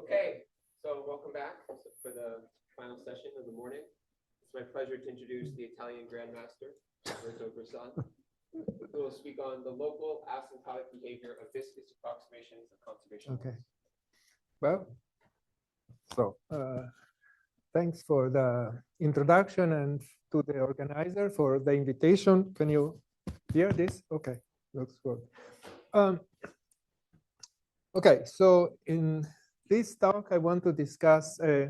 Okay, so welcome back for the final session of the morning. It's my pleasure to introduce the Italian Grandmaster, Alberto Bressan, who will speak on the local asymptotic behavior of viscous approximations of conservation. Okay. Well, so thanks for the introduction and to the organizer for the invitation. Can you hear this? Okay, looks good. Okay, so in this talk, I want to discuss a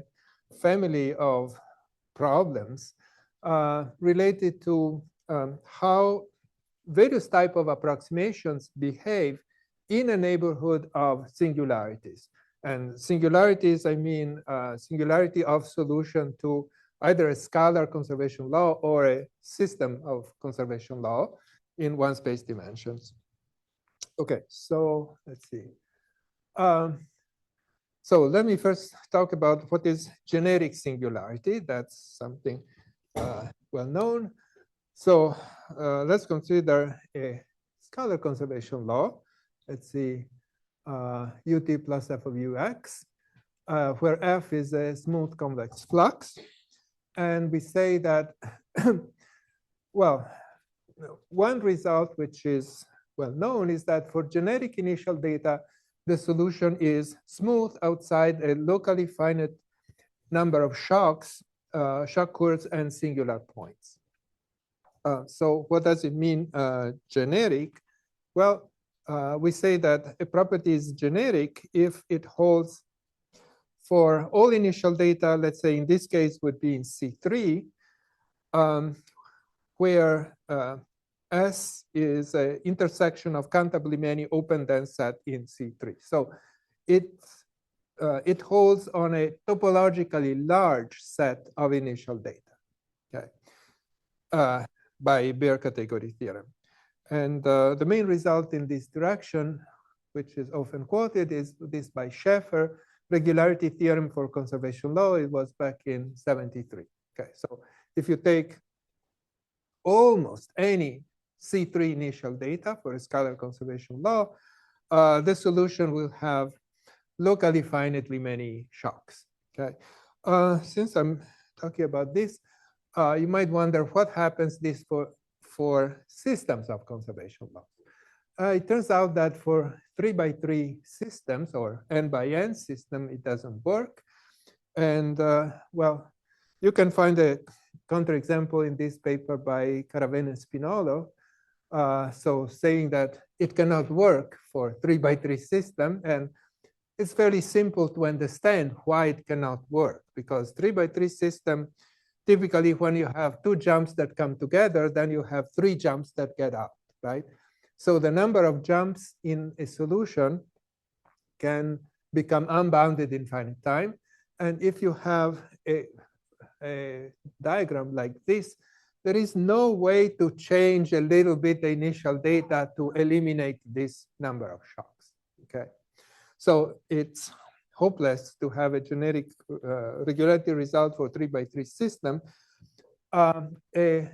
family of problems related to how various type of approximations behave in a neighborhood of singularities. And singularities, I mean singularity of solution to either a scalar conservation law or a system of conservation law in one space dimensions. Okay, so let's see. So let me first talk about what is generic singularity. That's something well known. So let's consider a scalar conservation law. Let's see, ut plus f of ux, where f is a smooth convex flux. And we say that, well, one result which is well known is that for generic initial data, the solution is smooth outside a locally finite number of shocks, shock curves, and singular points. So what does it mean, generic? Well, we say that a property is generic if it holds for all initial data, let's say in this case would be in C3, where S is an intersection of countably many open dense set in C3. So it holds on a topologically large set of initial data, okay, by Baire category theorem. And the main result in this direction, which is often quoted, is this by Schaeffer, regularity theorem for conservation law. It was back in '73. Okay, so if you take almost any C3 initial data for a scalar conservation law, the solution will have locally finitely many shocks. Okay, since I'm talking about this, you might wonder what happens this for systems of conservation law. It turns out that for 3x3 systems or n by n system, it doesn't work. And well, you can find a counterexample in this paper by Caravena and Spinolo. So saying that it cannot work for 3x3 system, and it's fairly simple to understand why it cannot work, because 3x3 system, typically when you have two jumps that come together, then you have three jumps that get out, right? So the number of jumps in a solution can become unbounded in finite time. And if you have a diagram like this, there is no way to change a little bit the initial data to eliminate this number of shocks, okay? So it's hopeless to have a generic regularity result for 3x3 system. A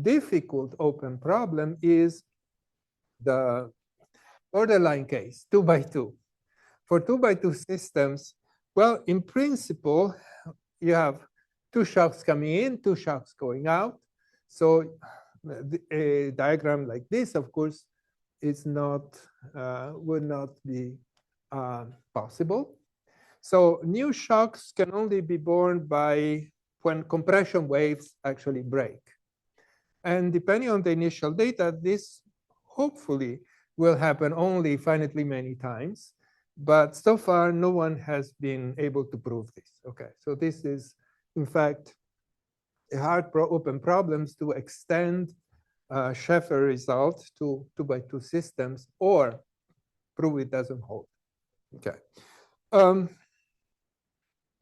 difficult open problem is the borderline case, 2x2. For 2x2 systems, well, in principle, you have two shocks coming in, two shocks going out. So a diagram like this, of course, is not, would not be possible. So new shocks can only be born by when compression waves actually break. And depending on the initial data, this hopefully will happen only finitely many times. But so far, no one has been able to prove this. Okay, so this is, in fact, a hard open problems to extend Schaeffer result to 2x2 systems or prove it doesn't hold. Okay.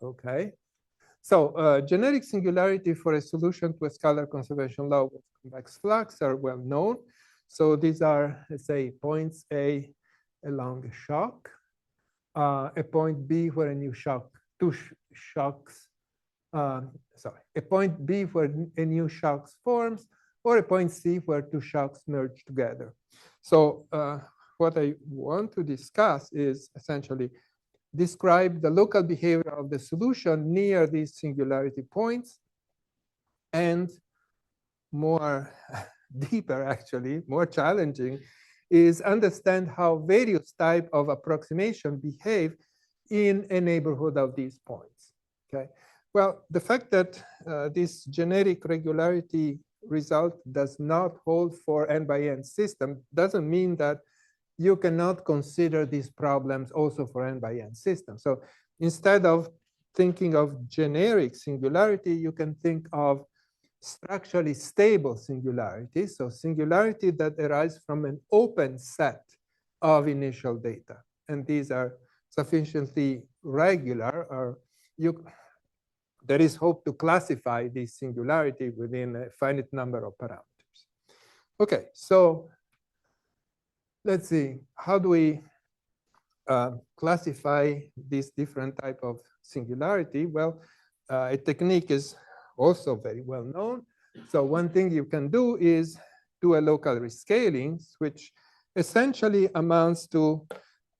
Okay. So generic singularity for a solution to a scalar conservation law with convex flux are well known. So these are, let's say, points A along a shock, a point B where a new shock, two shocks, a point B where a new shock forms, or a point C where two shocks merge together. So what I want to discuss is essentially describe the local behavior of the solution near these singularity points, and more deeper, actually, more challenging, is understand how various type of approximation behave in a neighborhood of these points. Okay. Well, the fact that this generic regularity result does not hold for n by n system doesn't mean that you cannot consider these problems also for n by n systems. So instead of thinking of generic singularity, you can think of structurally stable singularity. So singularity that arise from an open set of initial data. And these are sufficiently regular, or there is hope to classify this singularity within a finite number of parameters. Okay, so let's see, how do we classify this different type of singularity? Well, a technique is also very well known. So one thing you can do is do a local rescaling, which essentially amounts to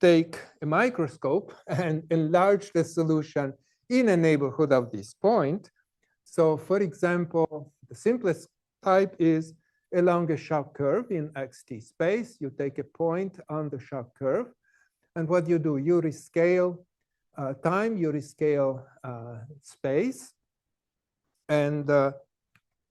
take a microscope and enlarge the solution in a neighborhood of this point. So for example, the simplest type is along a shock curve in xt space. You take a point on the shock curve, and what you do, you rescale time, you rescale space, and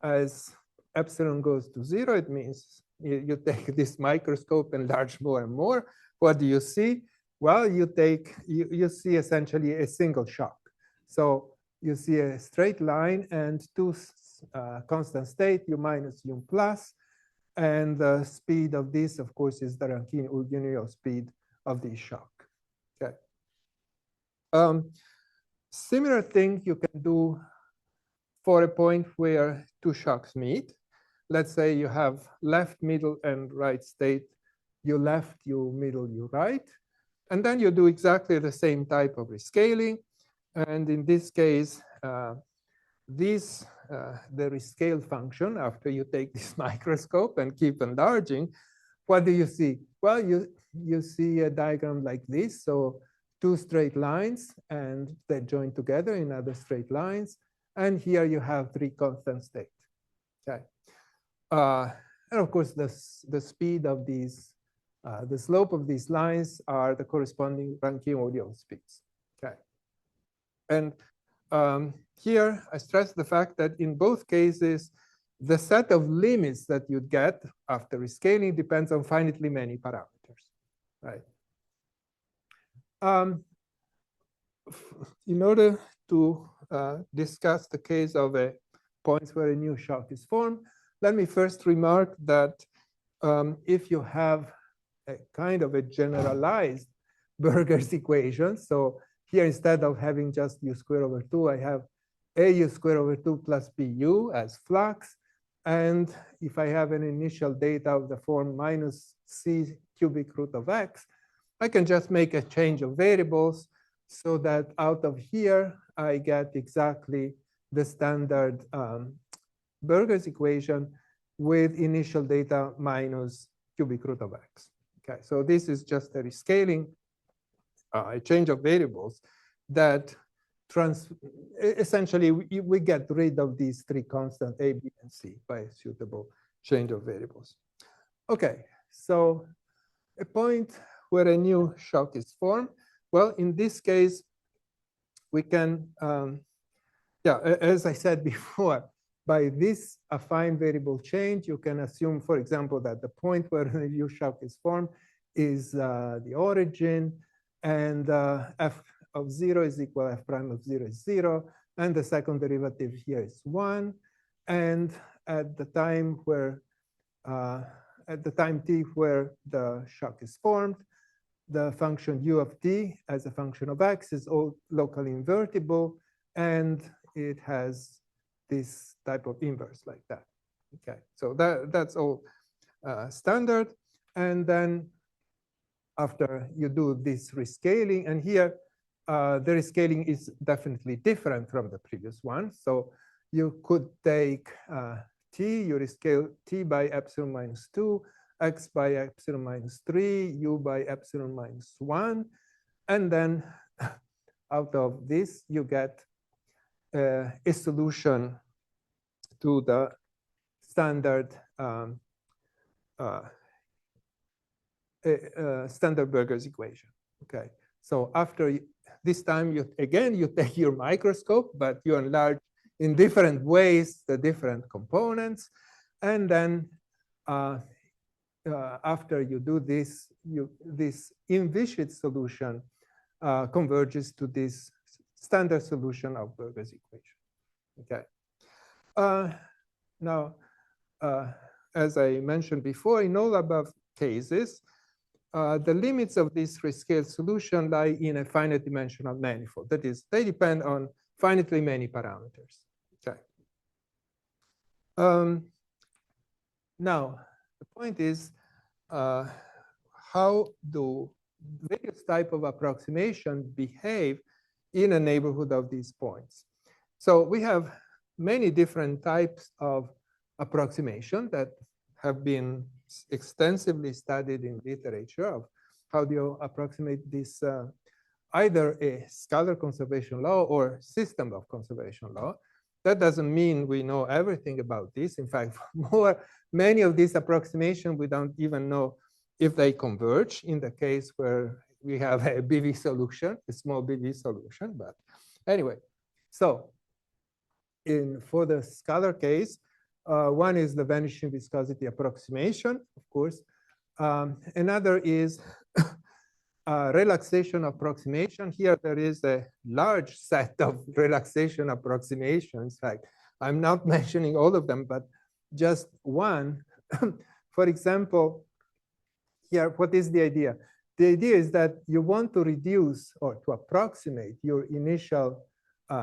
as epsilon goes to 0, it means you take this microscope and enlarge more and more. What do you see? Well, you see essentially a single shock. So you see a straight line and two constant state, u minus u plus, and the speed of this, of course, is the Rankine-Urgenio speed of the shock. Okay. Similar thing you can do for a point where two shocks meet. Let's say you have left, middle, and right state. You left, you middle, you right. And then you do exactly the same type of rescaling. And in this case, the rescale function, after you take this microscope and keep enlarging, what do you see? Well, you see a diagram like this. So two straight lines, and they join together in other straight lines. And here you have three constant states. Okay. And of course, the speed of these, the slope of these lines are the corresponding Rankine-Urgenio speeds. Okay. And here I stress the fact that in both cases, the set of limits that you'd get after rescaling depends on finitely many parameters, right? In order to discuss the case of a point where a new shock is formed, let me first remark that if you have a kind of a generalized Burger's equation, so here instead of having just u squared over 2, I have au squared over 2 plus bu as flux. And if I have an initial data of the form minus c cubic root of x, I can just make a change of variables so that out of here, I get exactly the standard Burger's equation with initial data minus cubic root of x. Okay, so this is just a rescaling, a change of variables that essentially we get rid of these three constants a, b, and c by a suitable change of variables. Okay, so a point where a new shock is formed. Well, in this case, we can, as I said before, by this affine variable change, you can assume, for example, that the point where a new shock is formed is the origin, and f of 0 is equal f prime of 0 is 0, and the second derivative here is 1. And at the time where, at the time t where the shock is formed, the function u of t as a function of x is all locally invertible, and it has this type of inverse like that. Okay, so that's all standard. And then after you do this rescaling, and here the rescaling is definitely different from the previous one. So you could take t, you rescale t by epsilon minus 2, x by epsilon minus 3, u by epsilon minus 1, and then out of this, you get a solution to the standard standard Burger's equation. Okay, so after this time, you take your microscope, but you enlarge in different ways the different components, and then after you do this, this in-Vichy solution converges to this standard solution of Burger's equation. Okay. Now, as I mentioned before, in all above cases, the limits of this rescaled solution lie in a finite dimensional manifold. That is, they depend on finitely many parameters. Okay. Now, the point is, how do various type of approximation behave in a neighborhood of these points? So we have many different types of approximation that have been extensively studied in literature of how do you approximate this either a scalar conservation law or system of conservation law. That doesn't mean we know everything about this. In fact, many of these approximations, we don't even know if they converge in the case where we have a BV solution, a small BV solution. But anyway, so for the scalar case, one is the vanishing viscosity approximation, of course. Another is relaxation approximation. Here there is a large set of relaxation approximations. Like, I'm not mentioning all of them, but just one. For example, here, what is the idea? The idea is that you want to reduce or to approximate your initial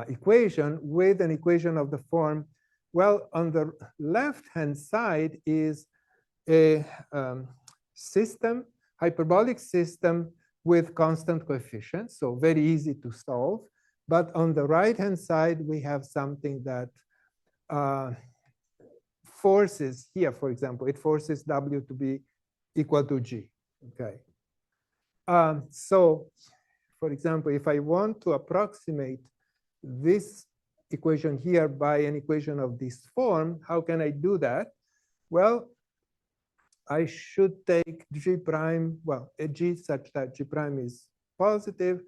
equation with an equation of the form, well, on the left-hand side is a system, hyperbolic system with constant coefficients, so very easy to solve. But on the right-hand side, we have something that forces here, for example, it forces W to be equal to G, okay? So, for example, if I want to approximate this equation here by an equation of this form, how can I do that? Well, I should take G prime, well, a G such that G prime is positive,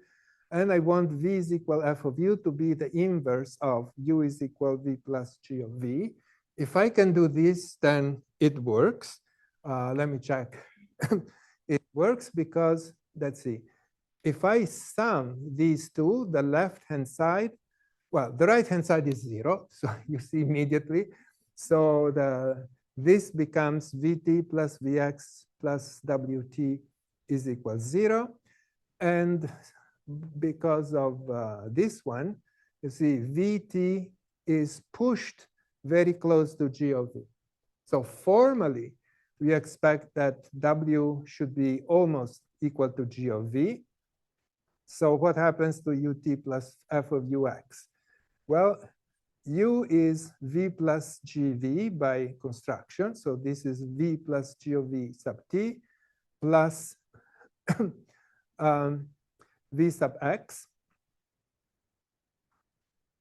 and I want V is equal F of U to be the inverse of U is equal V plus G of V. If I can do this, then it works. Let me check. It works because, let's see, if I sum these two, the left-hand side, well, the right-hand side is 0, so you see immediately. So this becomes Vt plus Vx plus Wt is equal 0. And because of this one, you see Vt is pushed very close to G of V. So formally, we expect that W should be almost equal to G of V. So what happens to Ut plus F of Ux? Well, U is V plus GV by construction. So this is V plus G of V sub T plus V sub X.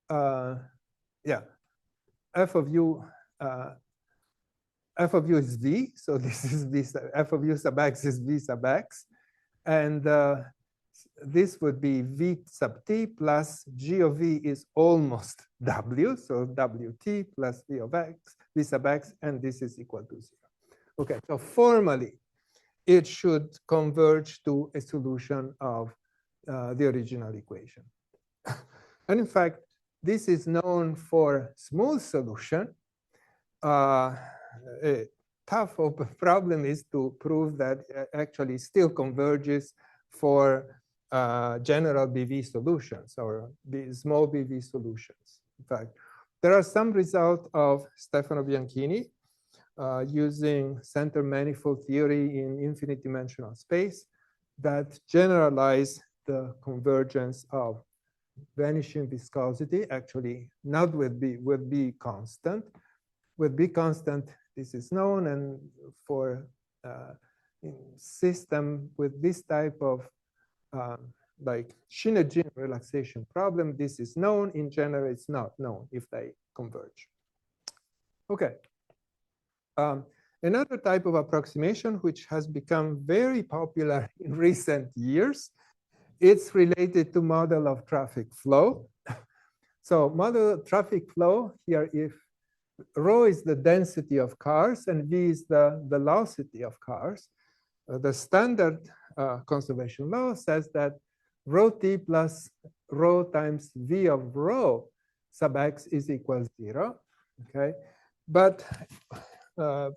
Yeah, F of U is V. So this is V sub, F of U sub X is V sub X. And this would be V sub T plus G of V is almost W. So Wt plus V of X, V sub X, and this is equal to 0. Okay, so formally, it should converge to a solution of the original equation. And in fact, this is known for smooth solution. A tough problem is to prove that actually still converges for general BV solutions or small BV solutions. In fact, there are some results of Stefano Bianchini using center manifold theory in infinite dimensional space that generalize the convergence of vanishing viscosity, actually not with B constant. With B constant, this is known, and for system with this type of like Shinejin relaxation problem. This is known. In general, it's not known if they converge. Okay. Another type of approximation which has become very popular in recent years, it's related to model of traffic flow. So model of traffic flow here, if rho is the density of cars and v is the velocity of cars, the standard conservation law says that rho t plus rho times v of rho sub x is equal 0. Okay, but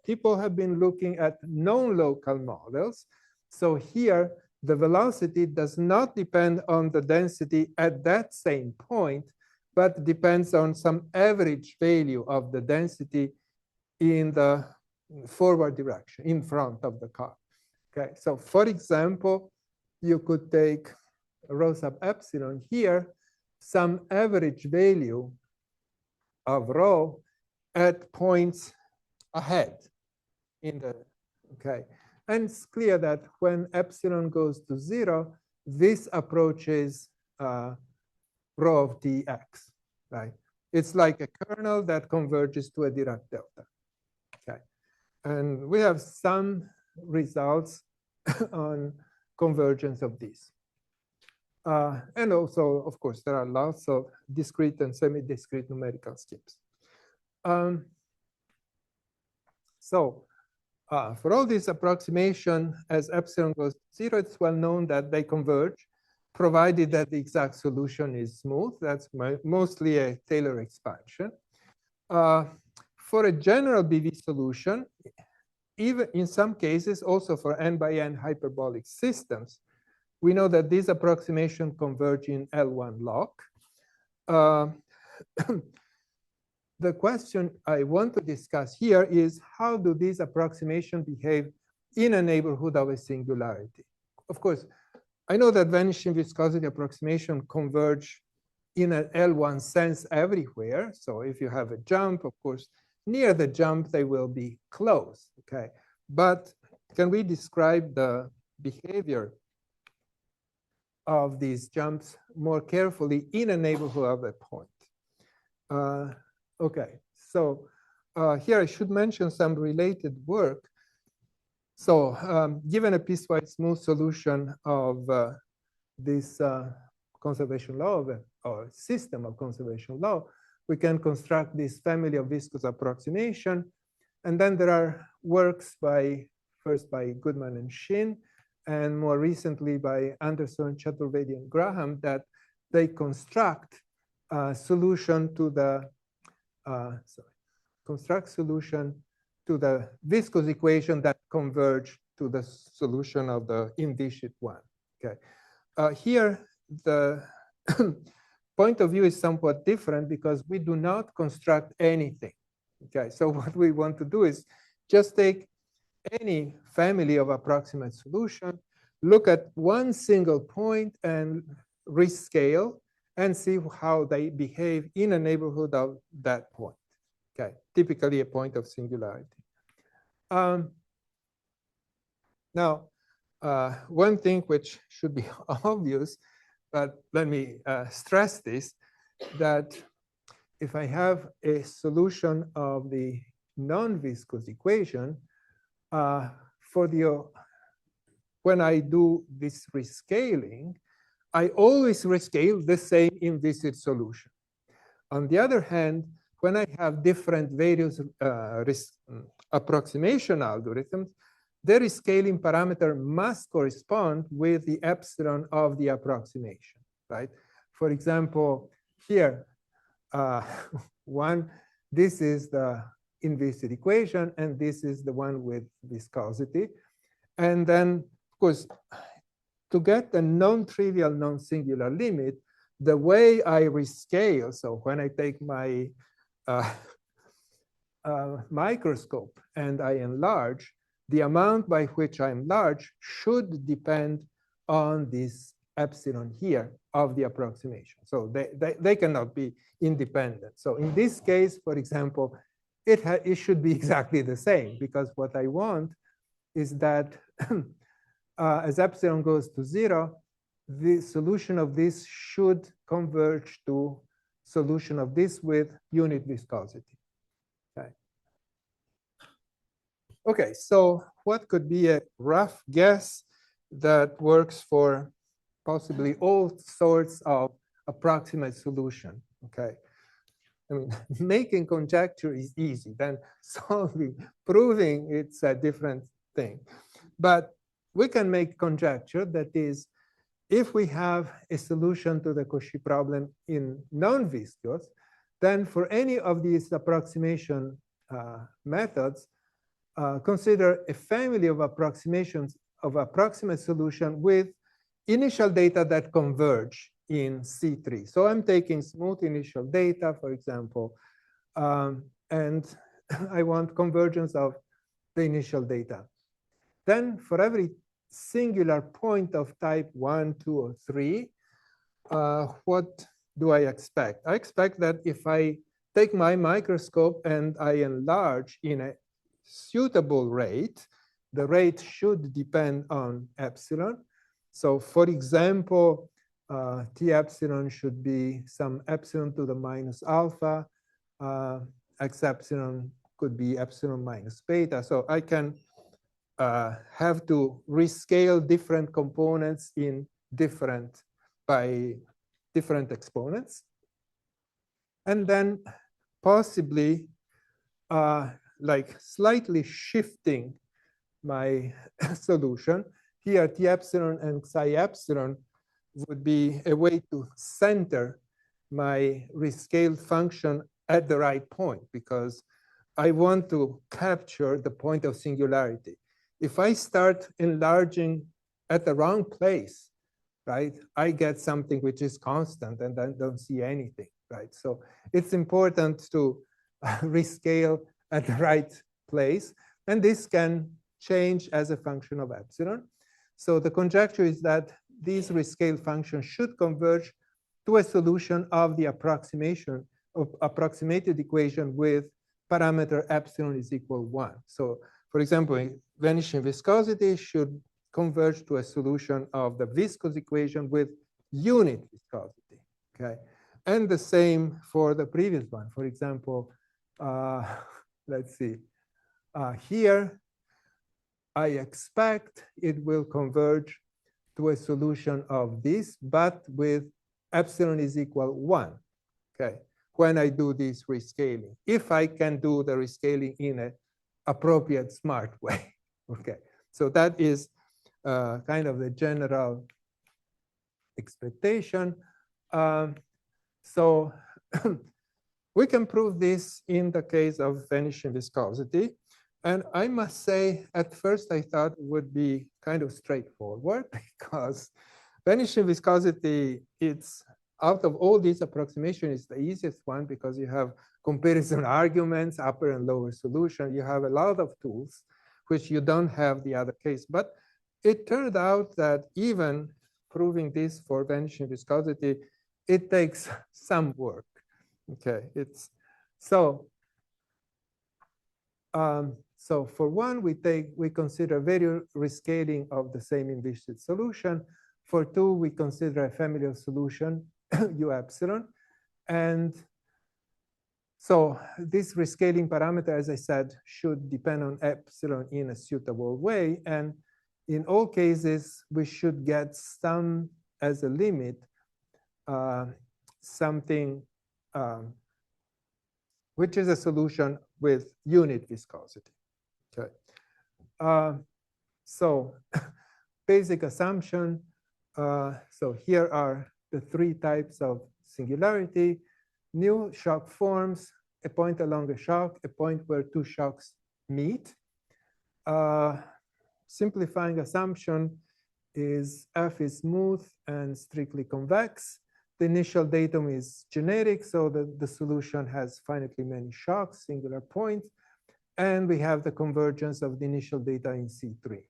people have been looking at known local models. So here, the velocity does not depend on the density at that same point, but depends on some average value of the density in the forward direction, in front of the car. Okay, so for example, you could take rho sub epsilon here, some average value of rho at points ahead in the, okay. And it's clear that when epsilon goes to 0, this approaches rho of dx, right? It's like a kernel that converges to a Dirac delta, okay? And we have some results on convergence of these. And also, of course, there are lots of discrete and semi-discrete numerical schemes. So for all this approximation, as epsilon goes to 0, it's well known that they converge, provided that the exact solution is smooth. That's mostly a Taylor expansion. For a general BV solution, even in some cases, also for n by n hyperbolic systems, we know that these approximations converge in L1 log. The question I want to discuss here is how do these approximations behave in a neighborhood of a singularity? Of course, I know that vanishing viscosity approximation converge in an L1 sense everywhere. So if you have a jump, of course, near the jump, they will be close, okay? But can we describe the behavior of these jumps more carefully in a neighborhood of a point? Okay, so here I should mention some related work. So given a piecewise smooth solution of this conservation law, or system of conservation law, we can construct this family of viscous approximation. And then there are works first by Goodman and Shin, and more recently by Anderson, Chaturvedi, and Graham, that they construct a solution to the solution to the viscous equation that converge to the solution of the indicit one. Okay, here the point of view is somewhat different because we do not construct anything. Okay, so what we want to do is just take any family of approximate solution, look at one single point and rescale and see how they behave in a neighborhood of that point. Okay, typically a point of singularity. Now, one thing which should be obvious, but let me stress this, that if I have a solution of the non-viscous equation, when I do this rescaling, I always rescale the same inviscid solution. On the other hand, when I have different various approximation algorithms, the rescaling parameter must correspond with the epsilon of the approximation, right? For example, here, this is the inviscid equation, and this is the one with viscosity. And then, of course, to get the non-trivial, non-singular limit, the way I rescale, so when I take my microscope and I enlarge, the amount by which I enlarge should depend on this epsilon here of the approximation. So they cannot be independent. So in this case, for example, it should be exactly the same, because what I want is that as epsilon goes to 0, the solution of this should converge to solution of this with unit viscosity. Okay. Okay, so what could be a rough guess that works for possibly all sorts of approximate solution? Okay. I mean, making conjecture is easy, then solving, proving it's a different thing. But we can make conjecture, that is, if we have a solution to the Cauchy problem in non-viscous, then for any of these approximation methods, consider a family of approximations of approximate solution with initial data that converge in C3. So I'm taking smooth initial data, for example, and I want convergence of the initial data. Then for every singular point of type 1, 2, or 3, what do I expect? I expect that if I take my microscope and I enlarge in a suitable rate, the rate should depend on epsilon. So for example, T epsilon should be some epsilon to the minus alpha. X epsilon could be epsilon minus beta. So I can have to rescale different components in by different exponents. And then possibly like slightly shifting my solution. Here, T epsilon and Psi epsilon would be a way to center my rescaled function at the right point, because I want to capture the point of singularity. If I start enlarging at the wrong place, right, I get something which is constant and I don't see anything, right? So it's important to rescale at the right place. And this can change as a function of epsilon. So the conjecture is that these rescaled functions should converge to a solution of the approximated equation with parameter epsilon is equal 1. So for example, vanishing viscosity should converge to a solution of the viscous equation with unit viscosity, okay? And the same for the previous one. For example, let's see, here I expect it will converge to a solution of this, but with epsilon is equal 1, okay, when I do this rescaling, if I can do the rescaling in an appropriate, smart way, okay? So that is kind of the general expectation. So we can prove this in the case of vanishing viscosity. And I must say, at first, I thought it would be kind of straightforward, because vanishing viscosity, it's out of all these approximations, it's the easiest one, because you have comparison arguments, upper and lower solution. You have a lot of tools, which you don't have the other case. But it turned out that even proving this for vanishing viscosity, it takes some work. Okay, it's so. So for one, we consider very rescaling of the same inviscid solution. For two, we consider a family of solution, U epsilon. And so this rescaling parameter, as I said, should depend on epsilon in a suitable way. And in all cases, we should get some, as a limit, something which is a solution with unit viscosity. Okay. So basic assumption. So here are the three types of singularity. New shock forms, a point along a shock, a point where two shocks meet. Simplifying assumption is F is smooth and strictly convex. The initial datum is generic, so the solution has finitely many shocks, singular points. And we have the convergence of the initial data in C3.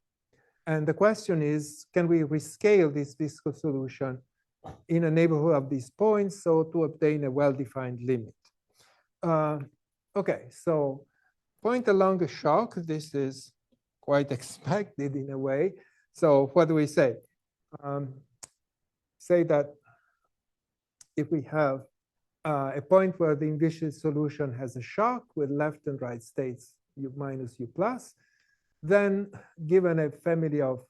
And the question is, can we rescale this viscous solution in a neighborhood of these points so to obtain a well-defined limit? Okay, so point along a shock, this is quite expected in a way. So what do we say? say that if we have a point where the initial solution has a shock with left and right states u minus u plus, then given a family of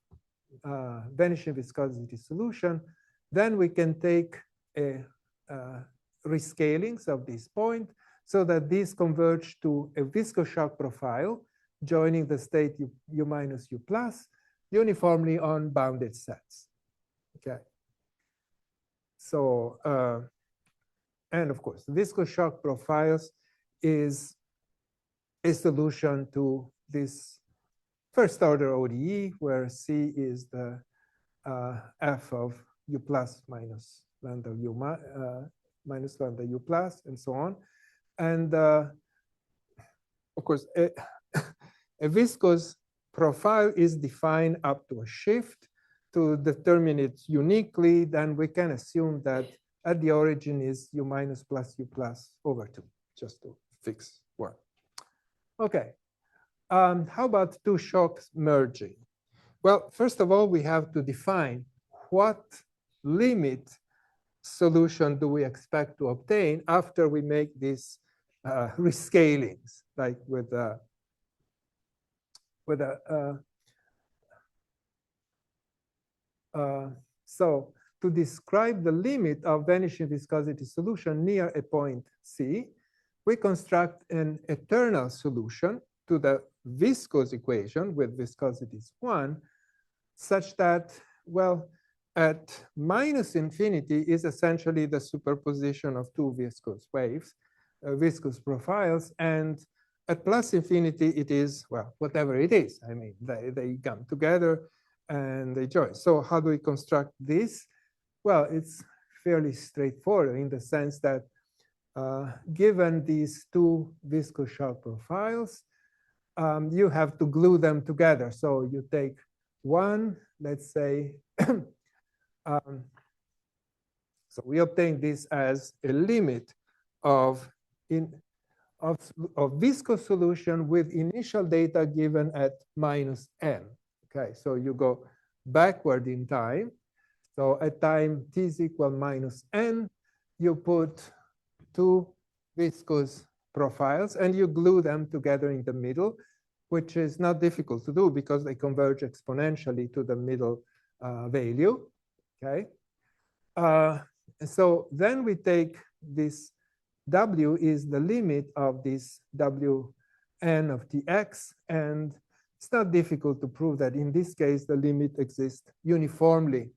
vanishing viscosity solution, then we can take a rescalings of this point so that these converge to a viscous shock profile joining the state u minus u plus uniformly on bounded sets. Okay. So, and of course, viscous shock profiles is a solution to this first order ODE, where C is the f of u plus minus lambda u minus lambda u plus, and so on. And of course, a viscous profile is defined up to a shift. To determine it uniquely, then we can assume that at the origin is u minus plus u plus over 2, just to fix one. Okay. How about two shocks merging? Well, first of all, we have to define what limit solution do we expect to obtain after we make these rescalings, like with a so to describe the limit of vanishing viscosity solution near a point C, we construct an eternal solution to the viscous equation with viscosities 1, such that, well, at minus infinity is essentially the superposition of two viscous waves, viscous profiles, and at plus infinity it is, well, whatever it is. I mean, they come together and they join. So how do we construct this? Well, it's fairly straightforward in the sense that given these two viscous shock profiles, you have to glue them together. So you take one, let's say, so we obtain this as a limit of viscous solution with initial data given at minus n. Okay, so you go backward in time. So at time t is equal minus n, you put two viscous profiles and you glue them together in the middle, which is not difficult to do because they converge exponentially to the middle value. Okay. So then we take this w is the limit of this wn of tx, and it's not difficult to prove that in this case the limit exists uniformly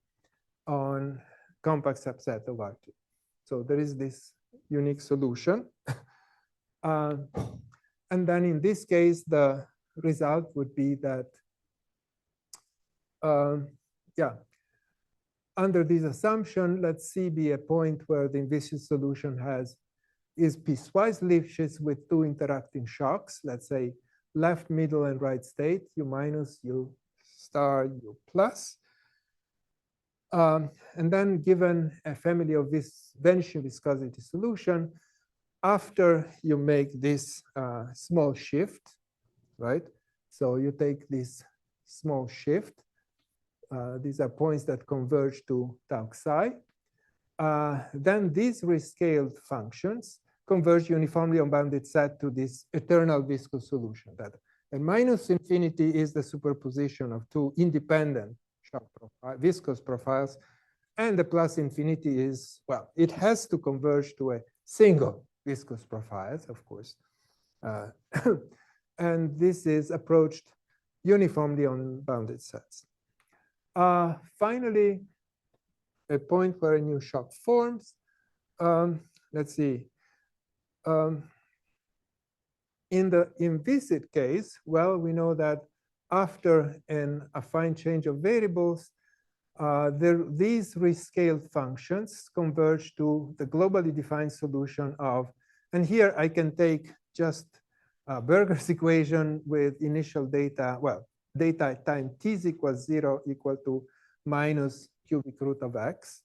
on compact subset of R2. So there is this unique solution. And then in this case, the result would be that, under this assumption, let C be a point where the viscous solution is piecewise Lipschitz with two interacting shocks, let's say left, middle, and right state, u minus, u star, u plus. And then given a family of this vanishing viscosity solution, after you make this small shift, right? So you take this small shift. These are points that converge to tau psi. Then these rescaled functions converge uniformly on bounded set to this eternal viscous solution. That at minus infinity is the superposition of two independent shock viscous profiles, and the plus infinity is, well, it has to converge to a single viscous profiles, of course. And this is approached uniformly on bounded sets. Finally, a point where a new shock forms. Let's see. In the implicit case, well, we know that after an affine change of variables, these rescaled functions converge to the globally defined solution of, and here I can take just Berger's equation with initial data, well, data at time t is equals 0 equal to minus cubic root of x.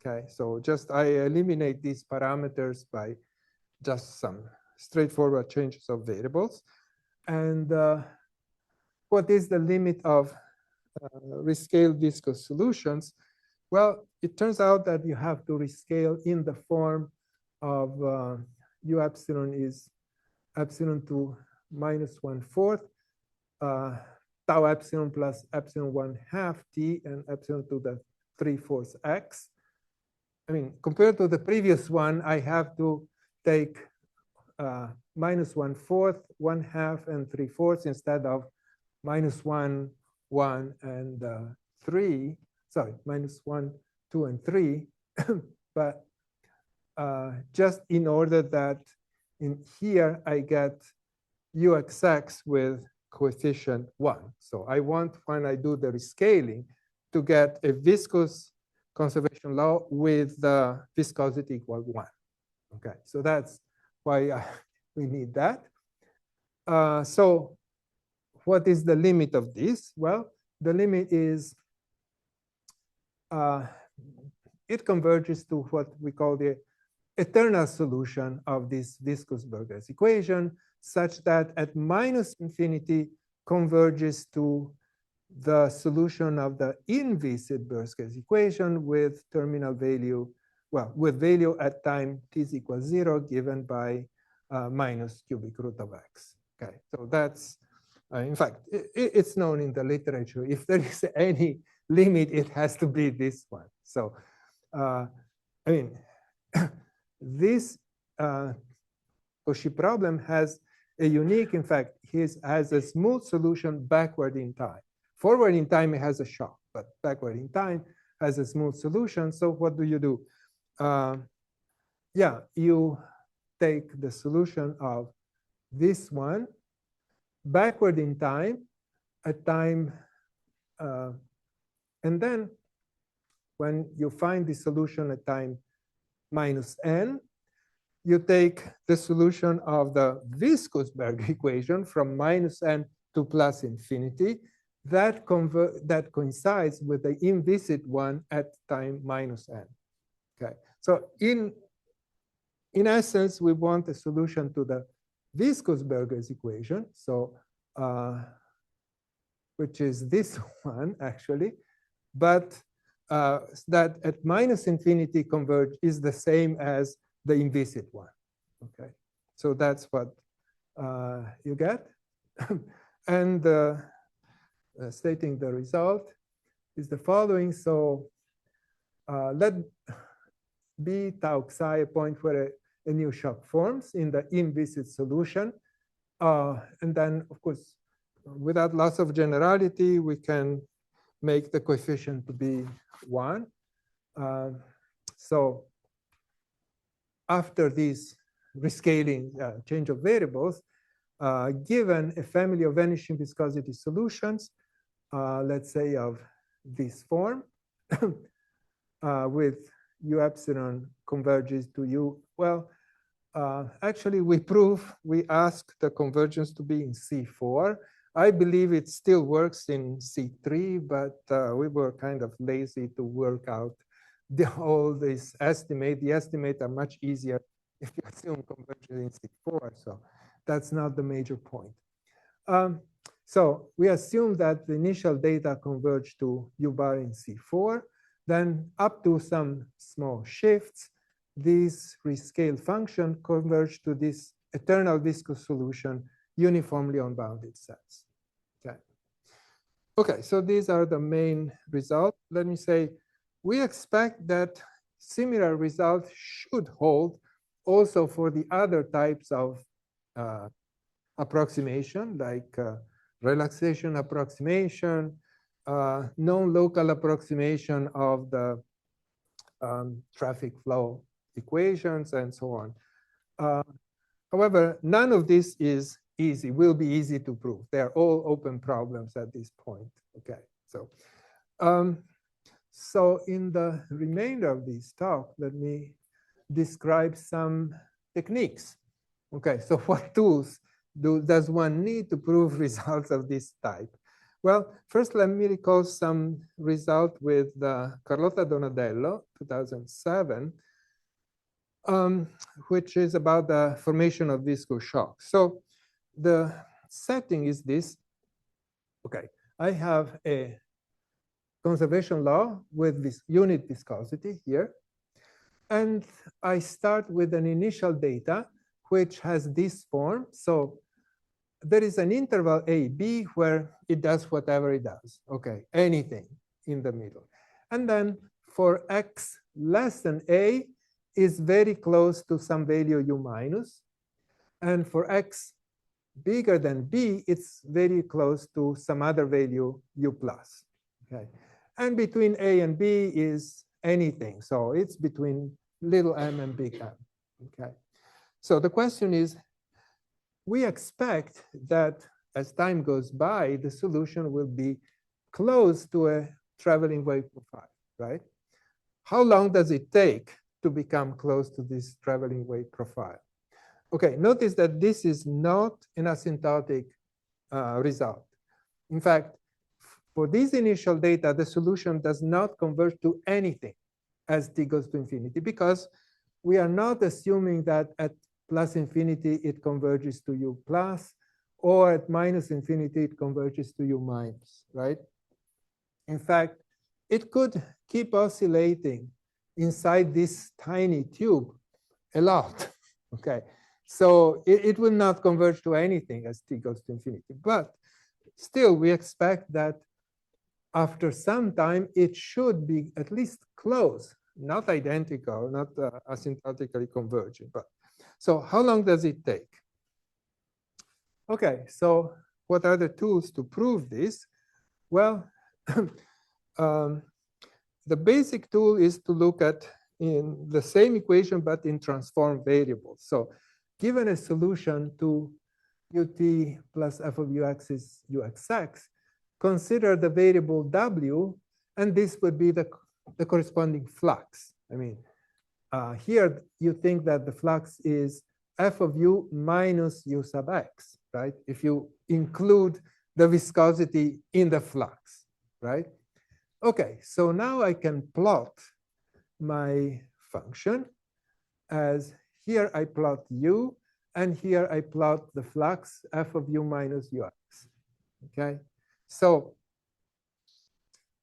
Okay, so just I eliminate these parameters by just some straightforward changes of variables. And what is the limit of rescaled viscous solutions? Well, it turns out that you have to rescale in the form of u epsilon is epsilon to -1/4, tau epsilon plus epsilon 1/2 t, and epsilon to the 3/4 x. I mean, compared to the previous one, I have to take -1/4, 1/2, and 3/4 instead of -1, 1, and 3. Sorry, -1, 2, and 3. But just in order that in here I get uxx with coefficient 1. So I want, when I do the rescaling, to get a viscous conservation law with the viscosity equal 1. Okay, so that's why we need that. So what is the limit of this? Well, the limit is it converges to what we call the eternal solution of this viscous Burgers equation, such that at -infinity converges to the solution of the inviscid Burgers equation with terminal value, well, with value at time t is equal 0 given by minus cubic root of x. Okay, so that's, in fact, it's known in the literature. If there is any limit, it has to be this one. So, I mean, this Cauchy problem has a unique, in fact, has a smooth solution backward in time. Forward in time, it has a shock, but backward in time has a smooth solution. So what do? Yeah, you take the solution of this one backward in time at time, and then when you find the solution at time -n, you take the solution of the viscous Berger equation from -n to +infinity. That coincides with the inviscid one at time -n. Okay, so in essence, we want a solution to the viscous Berger's equation, so which is this one actually, but that at -infinity converge is the same as the inviscid one. Okay, so that's what you get. And stating the result is the following. So let B tau psi a point where a new shock forms in the inviscid solution. And then, of course, without loss of generality, we can make the coefficient to be 1. So after this rescaling change of variables, given a family of vanishing viscosity solutions, let's say of this form, with u epsilon converges to u, well, actually we ask the convergence to be in C4. I believe it still works in C3, but we were kind of lazy to work out all this estimate. The estimates are much easier if you assume convergence in C4, so that's not the major point. So we assume that the initial data converge to U bar in C4, then up to some small shifts, this rescale function converge to this eternal viscous solution uniformly on bounded sets. Okay. Okay, so these are the main results. Let me say, we expect that similar results should hold also for the other types of approximation, like relaxation approximation, non-local approximation of the traffic flow equations, and so on. However, none of this is easy, will be easy to prove. They're all open problems at this point. Okay, so so in the remainder of this talk, let me describe some techniques. Okay, so what tools does one need to prove results of this type? Well, first, let me recall some result with Carlotta Donadello, 2007, which is about the formation of viscous shock. So the setting is this. Okay, I have a conservation law with this unit viscosity here. And I start with an initial data, which has this form. So there is an interval a, b, where it does whatever it does. Okay, anything in the middle. And then for x less than a is very close to some value u minus. And for x bigger than b, it's very close to some other value u plus. Okay, and between a and b is anything. So it's between little m and big M. Okay, so the question is, we expect that as time goes by, the solution will be close to a traveling wave profile, right? How long does it take to become close to this traveling wave profile? Okay, notice that this is not an asymptotic result. In fact, for these initial data, the solution does not converge to anything as t goes to infinity, because we are not assuming that at plus infinity it converges to u plus, or at minus infinity it converges to u minus, right? In fact, it could keep oscillating inside this tiny tube a lot, okay? So it will not converge to anything as t goes to infinity. But still, we expect that after some time, it should be at least close, not identical, not asymptotically converging. But so how long does it take? Okay, so what are the tools to prove this? Well, the basic tool is to look at in the same equation, but in transformed variables. So given a solution to ut plus f of ux is uxx, consider the variable w, and this would be the corresponding flux. I mean, here you think that the flux is f of u minus u sub x, right? If you include the viscosity in the flux, right? Okay, so now I can plot my function as here I plot u, and here I plot the flux f of u minus ux. Okay, so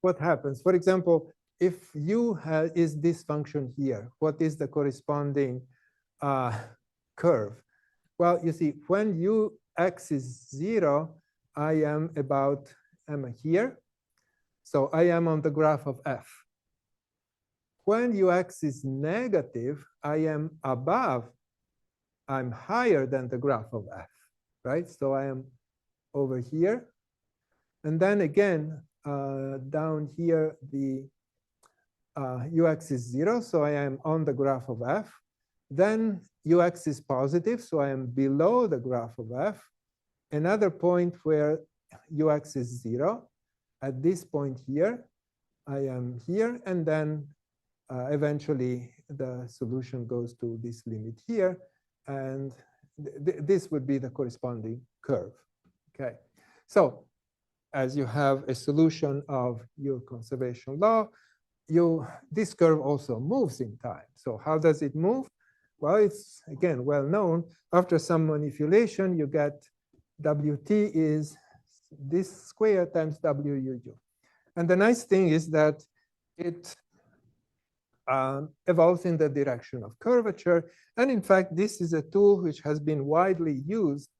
what happens? For example, if u is this function here, what is the corresponding curve? Well, you see, when ux is 0, I am about here. So I am on the graph of f. When ux is negative, I am above, I'm higher than the graph of f, right? So I am over here. And then again, down here, the ux is 0, so I am on the graph of f. Then ux is positive, so I am below the graph of f. Another point where ux is 0. At this point here, I am here, and then eventually the solution goes to this limit here, and this would be the corresponding curve. Okay, so as you have a solution of your conservation law, this curve also moves in time. So how does it move? Well, it's again well known. After some manipulation, you get wt is this square times wuu. And the nice thing is that it evolves in the direction of curvature. And in fact, this is a tool which has been widely used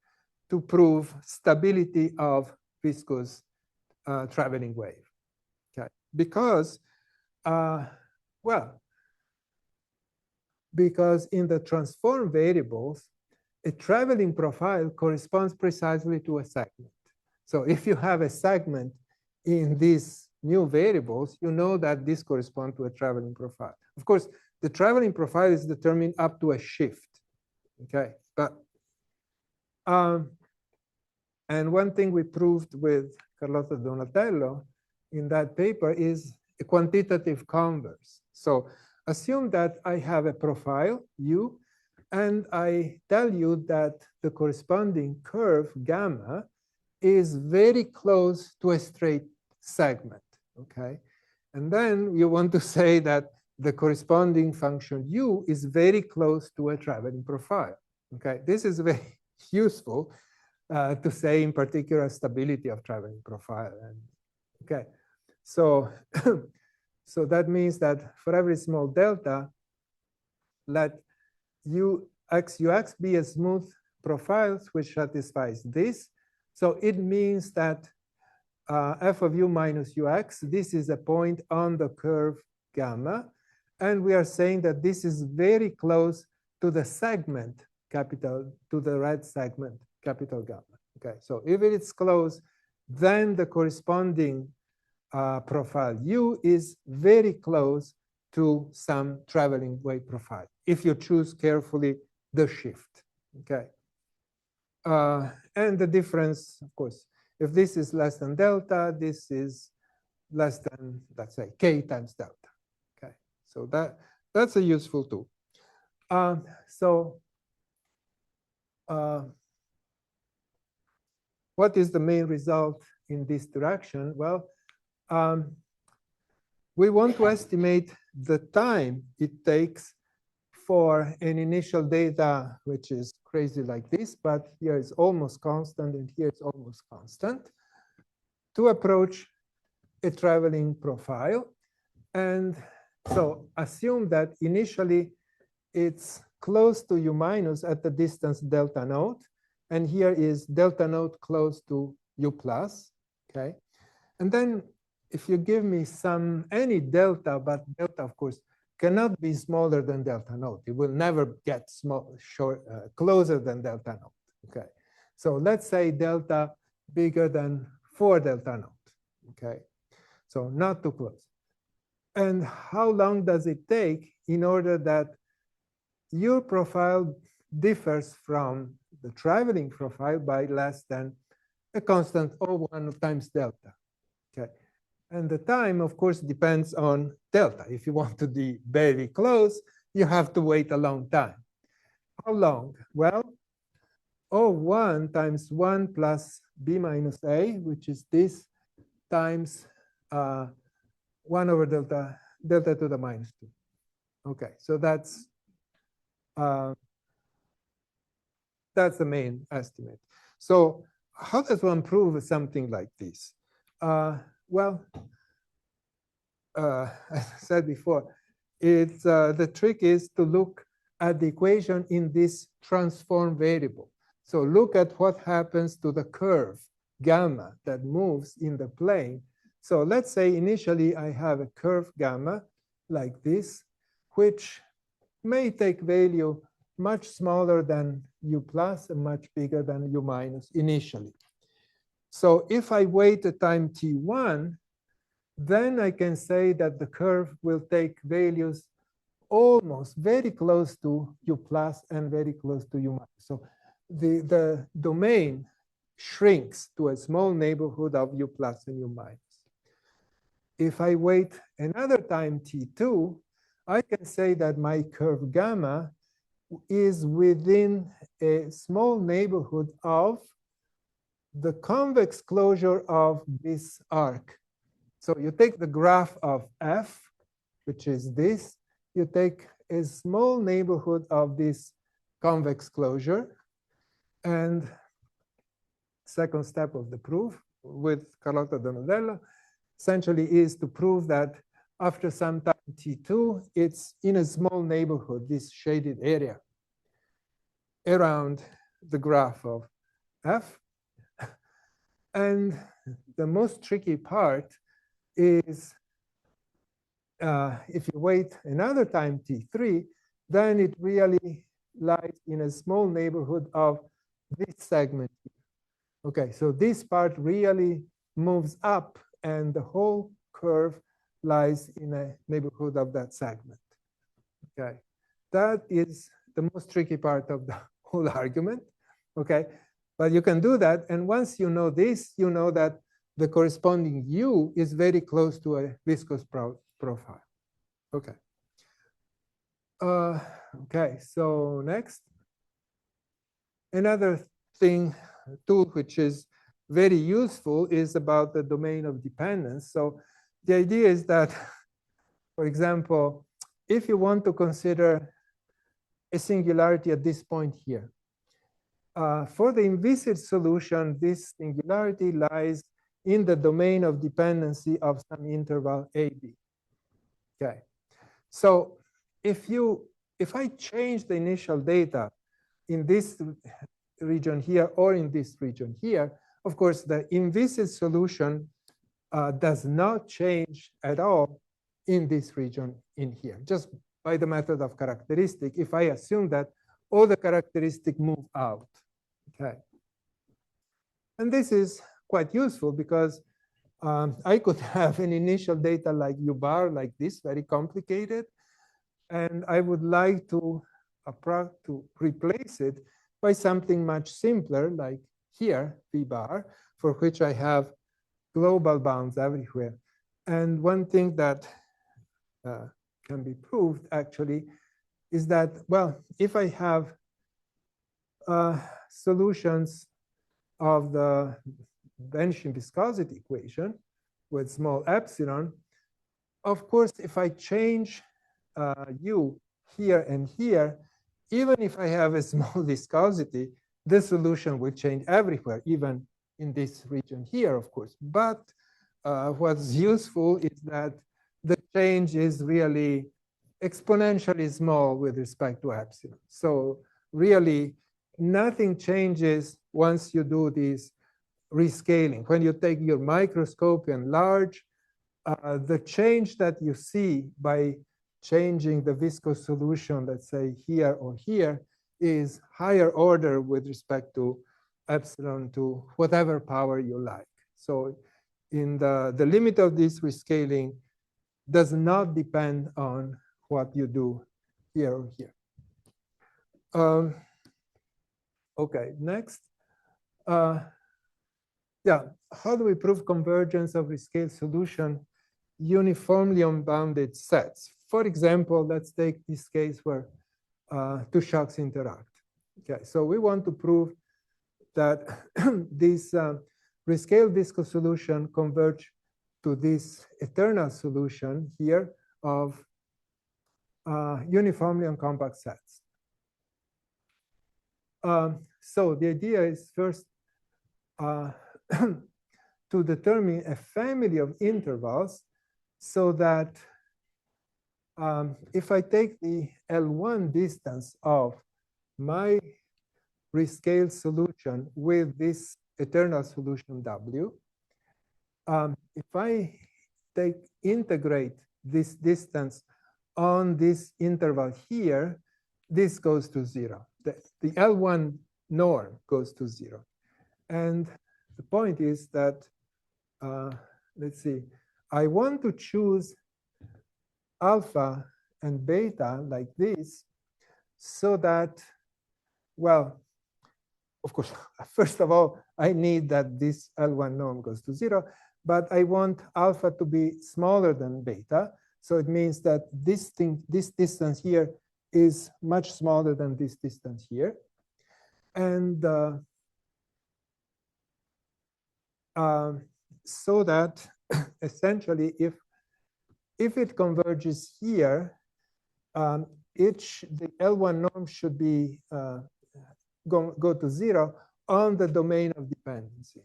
to prove stability of viscous traveling wave. Okay, because because in the transform variables, a traveling profile corresponds precisely to a segment. So if you have a segment in these new variables, you know that this corresponds to a traveling profile. Of course, the traveling profile is determined up to a shift. Okay, but and one thing we proved with Carlotta Donatello in that paper is a quantitative converse. So assume that I have a profile u, and I tell you that the corresponding curve gamma is very close to a straight segment. Okay, and then you want to say that the corresponding function u is very close to a traveling profile. Okay, this is very useful to say in particular stability of traveling profile. And, okay, So, so that means that for every small delta, let ux be a smooth profile which satisfies this. So it means that f of u minus ux, this is a point on the curve gamma. And we are saying that this is very close to the segment, to the red segment, capital gamma. Okay, so if it is close, then the corresponding profile u is very close to some traveling wave profile, if you choose carefully the shift. Okay, and the difference, of course, if this is less than delta, this is less than, let's say, k times delta. Okay, so that's a useful tool. What is the main result in this direction? Well, we want to estimate the time it takes for an initial data, which is crazy like this, but here is almost constant and here it's almost constant, to approach a traveling profile. And so assume that initially it's close to u minus at the distance delta naught. And here is delta naught close to u plus, okay? And then if you give me any delta, but delta, of course, cannot be smaller than delta naught. It will never get closer than delta naught, okay? So let's say delta bigger than 4 delta naught, okay? So not too close. And how long does it take in order that your profile differs from the traveling profile by less than a constant O1 times delta, okay? And the time, of course, depends on delta. If you want to be very close, you have to wait a long time. How long? Well, O1 times 1 plus b minus a, which is this, times 1 over delta to the minus 2. Okay, so that's the main estimate. So how does one prove something like this? Well, as I said before, the trick is to look at the equation in this transform variable. So look at what happens to the curve gamma that moves in the plane. So let's say initially I have a curve gamma like this, which may take value much smaller than u plus and much bigger than u minus initially. So if I wait a time t1, then I can say that the curve will take values almost very close to u plus and very close to u minus. So the domain shrinks to a small neighborhood of u plus and u minus. If I wait another time t2, I can say that my curve gamma is within a small neighborhood of the convex closure of this arc. So you take the graph of f, which is this, you take a small neighborhood of this convex closure. And second step of the proof with Carlotta Donatello essentially is to prove that after some time t2, it's in a small neighborhood, this shaded area around the graph of f. And the most tricky part is if you wait another time t3, then it really lies in a small neighborhood of this segment. Okay, so this part really moves up and the whole curve lies in a neighborhood of that segment. Okay, that is the most tricky part of the whole argument. Okay, but you can do that. And once you know this, you know that the corresponding u is very close to a viscous profile. Okay. Okay, so next. Another tool which is very useful is about the domain of dependence. So the idea is that, for example, if you want to consider a singularity at this point here, for the inviscid solution, this singularity lies in the domain of dependency of some interval AB. Okay. So if I change the initial data in this region here or in this region here, of course, the implicit solution does not change at all in this region in here, just by the method of characteristic, if I assume that all the characteristics move out. Okay. And this is quite useful because I could have an initial data like U bar, like this, very complicated. And I would like to replace it by something much simpler, like here, V bar, for which I have global bounds everywhere. And one thing that can be proved, actually, is that, well, if I have solutions of the vanishing viscosity equation with small epsilon, of course, if I change U here and here, even if I have a small viscosity, the solution will change everywhere, even in this region here, of course. But what's useful is that the change is really exponentially small with respect to epsilon. So really, nothing changes once you do this rescaling. When you take your microscope and enlarge, the change that you see by changing the viscous solution, let's say here or here, is higher order with respect to epsilon to whatever power you like. So in the limit of this rescaling does not depend on what you do here or here. Okay, next. Yeah, how do we prove convergence of rescale solution uniformly on bounded sets? For example, let's take this case where two shocks interact. Okay, so we want to prove that this rescale viscous solution converge to this eternal solution here of uniformly on compact sets. So the idea is first to determine a family of intervals so that if I take the L1 distance of my rescale solution with this eternal solution W, if I integrate this distance on this interval here, this goes to 0. The L1 norm goes to 0. And the point is that, let's see, I want to choose alpha and beta like this so that, well, of course, first of all, I need that this L1 norm goes to 0, but I want alpha to be smaller than beta. So it means that this distance here is much smaller than this distance here. And so that essentially, if it converges here, the L1 norm should be go to 0 on the domain of dependency.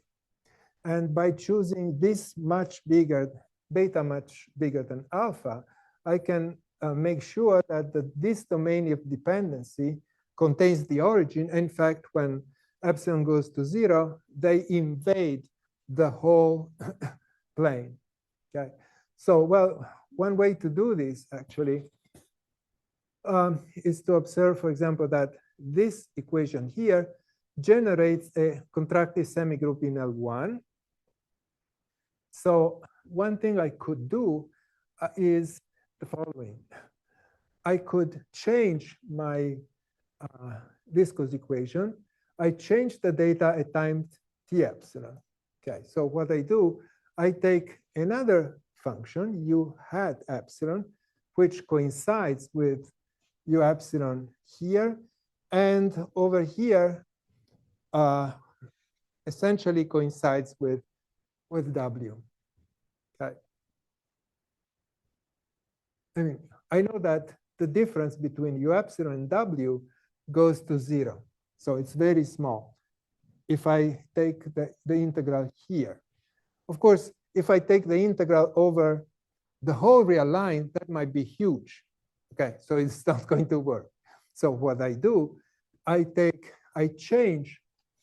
And by choosing this much bigger, beta much bigger than alpha, I can make sure that this domain of dependency contains the origin. In fact, when epsilon goes to 0, they invade the whole plane. Okay. So, well, one way to do this actually is to observe, for example, that this equation here generates a contractive semigroup in L1. So one thing I could do is the following. I could change my viscous equation. I change the data at time t epsilon. Okay, so what I do, I take another function, u hat epsilon, which coincides with u epsilon here, and over here essentially coincides with w. Okay. I mean, I know that the difference between u epsilon and w goes to 0. So it's very small if I take the integral here. Of course, if I take the integral over the whole real line, that might be huge. Okay, so it's not going to work. So what I do, I change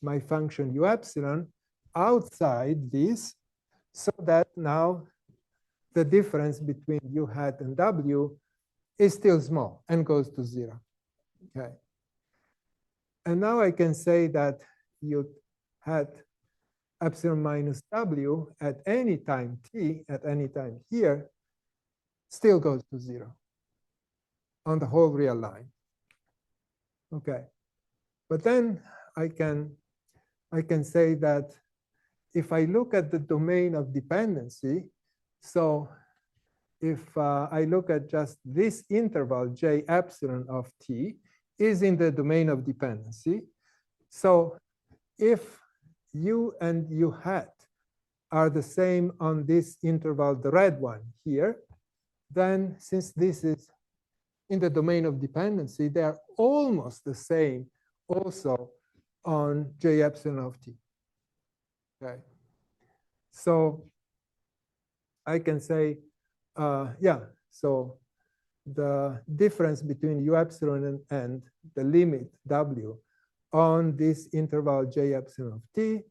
my function u epsilon outside this, so that now the difference between u hat and w is still small and goes to 0. Okay. And now I can say that u hat epsilon minus w at any time t, at any time here, still goes to 0 on the whole real line. Okay. But then I can say that if I look at the domain of dependency, so if I look at just this interval, j epsilon of t, is in the domain of dependency. So if u and u hat are the same on this interval, the red one here, then since this is in the domain of dependency, they are almost the same also on j epsilon of t. Okay. So I can say, yeah, so the difference between u epsilon and the limit w on this interval j epsilon of t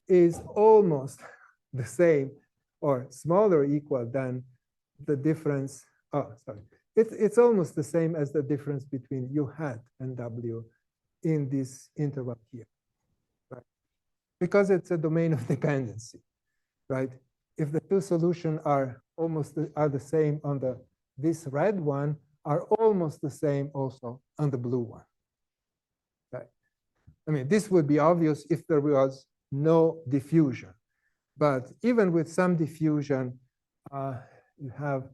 is almost the same or smaller or equal than the difference. Oh, sorry. It's almost the same as the difference between u hat and w in this interval here, right? Because it's a domain of dependency, right? If the two solutions are the same on this red one, are almost the same also on the blue one. Okay. I mean, this would be obvious if there was no diffusion, but even with some diffusion, you have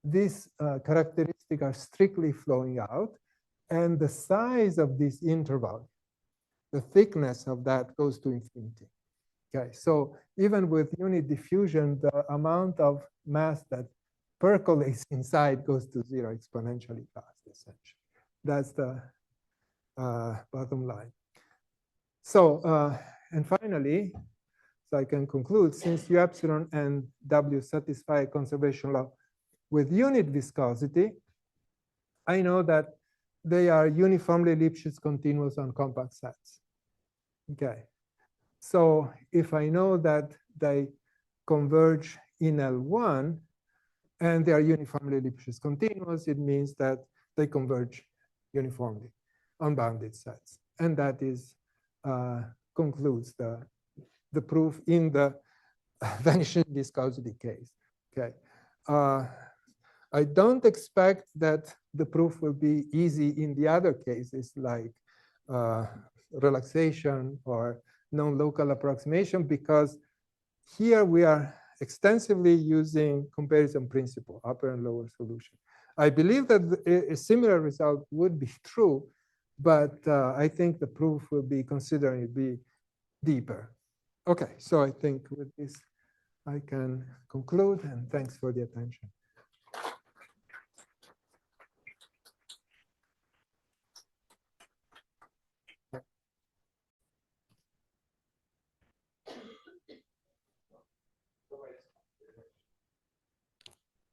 these characteristics are strictly flowing out, and the size of this interval, the thickness of that goes to infinity. Okay, so even with unit diffusion, the amount of mass that percolates inside goes to 0 exponentially fast, essentially. That's the bottom line. So, and finally, so I can conclude, since u epsilon and w satisfy a conservation law with unit viscosity, I know that they are uniformly Lipschitz continuous on compact sets. Okay. So if I know that they converge in L1 and they are uniformly Lipschitz continuous, it means that they converge uniformly on bounded sets. And that is concludes the proof in the vanishing viscosity case. Okay. I don't expect that the proof will be easy in the other cases like relaxation or non-local approximation, because here we are extensively using comparison principle, upper and lower solution. I believe that a similar result would be true, but I think the proof will be considerably deeper. Okay, so I think with this I can conclude, and thanks for the attention.